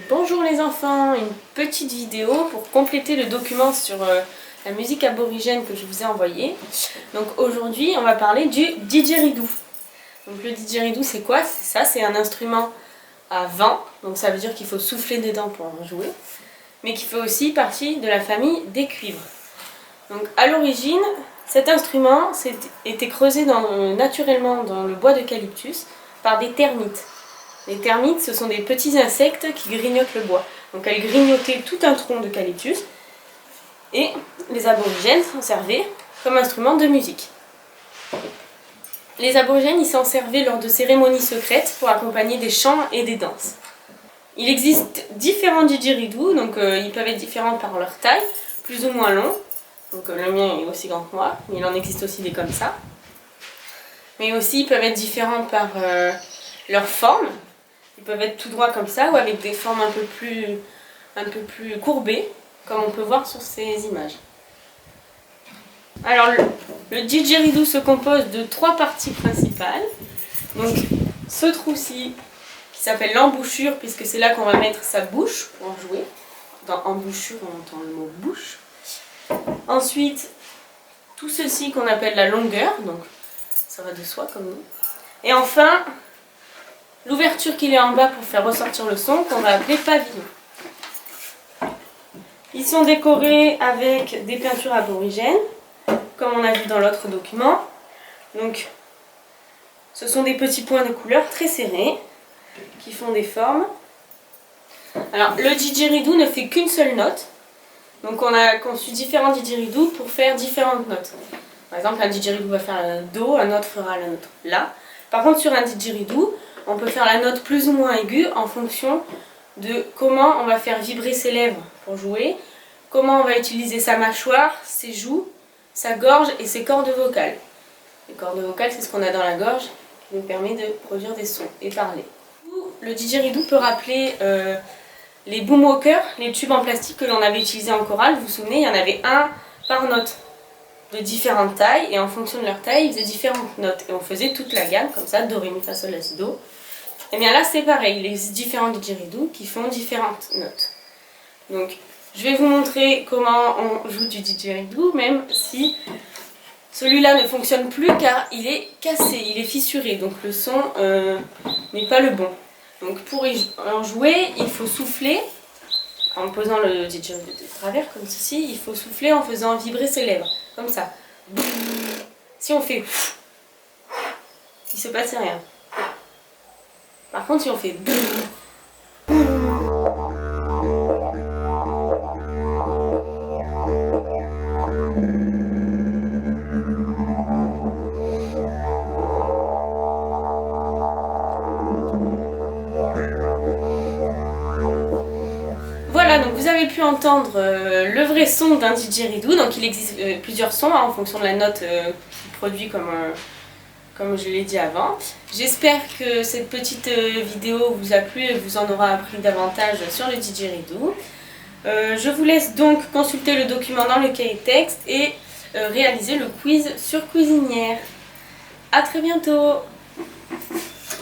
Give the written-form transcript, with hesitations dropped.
Bonjour les enfants, une petite vidéo pour compléter le document sur la musique aborigène que je vous ai envoyé. Donc aujourd'hui on va parler du didgeridoo. Donc le didgeridoo c'est quoi? C'est un instrument à vent, donc ça veut dire qu'il faut souffler dedans pour en jouer, mais qui fait aussi partie de la famille des cuivres. Donc à l'origine, cet instrument était creusé naturellement dans le bois d'eucalyptus par des termites. Les termites, ce sont des petits insectes qui grignotent le bois. Donc elles grignotaient tout un tronc d'eucalyptus et les aborigènes s'en servaient comme instrument de musique. Les aborigènes, ils s'en servaient lors de cérémonies secrètes pour accompagner des chants et des danses. Il existe différents didgeridoo, donc ils peuvent être différents par leur taille, plus ou moins long. Donc le mien est aussi grand que moi, mais il en existe aussi des comme ça. Mais aussi ils peuvent être différents par leur forme. Ils peuvent être tout droits comme ça ou avec des formes un peu plus courbées, comme on peut voir sur ces images. Alors le didgeridoo se compose de 3 parties principales. Donc ce trou-ci qui s'appelle l'embouchure, puisque c'est là qu'on va mettre sa bouche pour en jouer. Dans embouchure on entend le mot bouche. Ensuite tout ceci qu'on appelle la longueur, donc ça va de soi comme nous. Et enfin l'ouverture qu'il est en bas pour faire ressortir le son, qu'on va appeler pavillon. Ils sont décorés avec des peintures aborigènes, comme on a vu dans l'autre document. Donc, ce sont des petits points de couleur très serrés, qui font des formes. Alors, le didgeridoo ne fait qu'une seule note. Donc, on a conçu différents didgeridoo pour faire différentes notes. Par exemple, un didgeridoo va faire un do, un autre fera la note la. Par contre, sur un didgeridoo, on peut faire la note plus ou moins aiguë en fonction de comment on va faire vibrer ses lèvres pour jouer, comment on va utiliser sa mâchoire, ses joues, sa gorge et ses cordes vocales. Les cordes vocales, c'est ce qu'on a dans la gorge qui nous permet de produire des sons et parler. Le didgeridoo peut rappeler les boomwalkers, les tubes en plastique que l'on avait utilisés en chorale. Vous vous souvenez, il y en avait un par note, de différentes tailles, et en fonction de leur taille, ils faisaient différentes notes. Et on faisait toute la gamme, comme ça, do, ré, mi, fa, sol, la, si, do. Et bien là, c'est pareil, il existe différents didgeridoo qui font différentes notes. Donc, je vais vous montrer comment on joue du didgeridoo, même si celui-là ne fonctionne plus car il est cassé, il est fissuré, donc le son n'est pas le bon. Donc pour en jouer, il faut souffler, en posant le didgeridoo de travers comme ceci, il faut souffler en faisant vibrer ses lèvres, comme ça. Si on fait, il ne se passe rien. Par contre, si on fait, voilà, donc vous avez pu entendre le vrai son d'un didgeridoo. Donc il existe plusieurs sons en fonction de la note qu'il produit comme je l'ai dit avant. J'espère que cette petite vidéo vous a plu et vous en aura appris davantage sur le didgeridoo. Je vous laisse donc consulter le document dans le cahier texte et réaliser le quiz sur Cuisinière. A très bientôt!